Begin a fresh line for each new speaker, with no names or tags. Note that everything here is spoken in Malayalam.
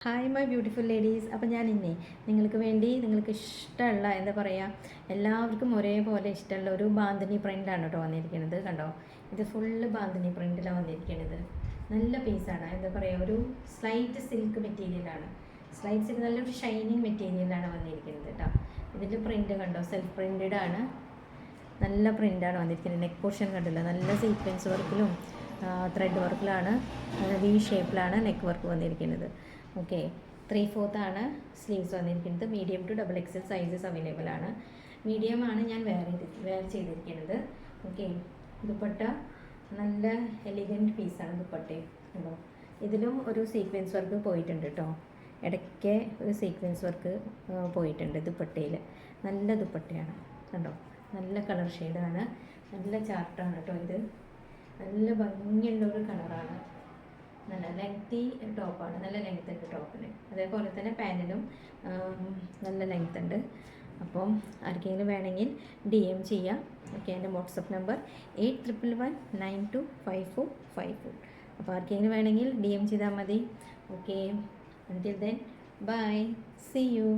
Hi my beautiful ladies. അപ്പോൾ ഞാൻ ഇന്നേ നിങ്ങൾക്ക് വേണ്ടി നിങ്ങൾക്ക് ഇഷ്ടമുള്ള എന്താ പറയുക, എല്ലാവർക്കും ഒരേപോലെ ഇഷ്ടമുള്ള ഒരു ബാന്തിനി പ്രിൻ്റാണ് കേട്ടോ വന്നിരിക്കുന്നത്. കണ്ടോ, ഇത് ഫുള്ള് ബാന്തിനി പ്രിൻറ്റിലാണ് വന്നിരിക്കുന്നത്. നല്ല പീസാണ്, എന്താ പറയുക, ഒരു സ്ലൈറ്റ് സിൽക്ക് മെറ്റീരിയലാണ്. സ്ലൈറ്റ് സിൽക്ക് നല്ലൊരു ഷൈനിങ് മെറ്റീരിയലാണ് വന്നിരിക്കുന്നത് കേട്ടോ. ഇതിൻ്റെ പ്രിൻ്റ് കണ്ടോ, സെൽഫ് പ്രിൻറ്റഡ് ആണ്. നല്ല പ്രിൻ്റാണ് വന്നിരിക്കുന്നത്. നെക്ക് പോർഷൻ കണ്ടില്ല, നല്ല സീക്വൻസ് വർക്കിലും ത്രെഡ് വർക്കിലാണ്, വി ഷേപ്പിലാണ് നെക്ക് വർക്ക് വന്നിരിക്കുന്നത്. ഓക്കെ, 3/4 ആണ് സ്ലീവ്സ് വന്നിരിക്കുന്നത്. Medium to XXL sizes available ആണ്. മീഡിയം ആണ് ഞാൻ വെയർ ചെയ്തിരിക്കുന്നത്. ഓക്കെ, ദുപ്പട്ട നല്ല എലിഗൻറ്റ് പീസാണ് ദുപ്പട്ടയും. കണ്ടോ, ഇതിലും ഒരു സീക്വൻസ് വർക്ക് പോയിട്ടുണ്ട് കേട്ടോ. ഇടയ്ക്ക് ഒരു സീക്വൻസ് വർക്ക് പോയിട്ടുണ്ട് ദുപ്പട്ടയിൽ. നല്ല ദുപ്പട്ടയാണ് കണ്ടോ, നല്ല കളർ ഷെയ്ഡാണ്, നല്ല ചാർട്ടാണ് കേട്ടോ. ഇത് നല്ല ഭംഗിയുള്ളൊരു കളറാണ്. നല്ല ലെങ്തി ടോപ്പാണ്, നല്ല ലെങ്ത് ഉണ്ട് ടോപ്പിന്. അതേപോലെ തന്നെ പാൻറ്റിനും നല്ല ലെങ്ത് ഉണ്ട്. അപ്പം ആർക്കെങ്കിലും വേണമെങ്കിൽ DM ചെയ്യാം. ഓക്കെ, എൻ്റെ വാട്സപ്പ് നമ്പർ 8111925454. അപ്പോൾ ആർക്കെങ്കിലും വേണമെങ്കിൽ DM ചെയ്താൽ മതി. Okay, until then, bye, see you.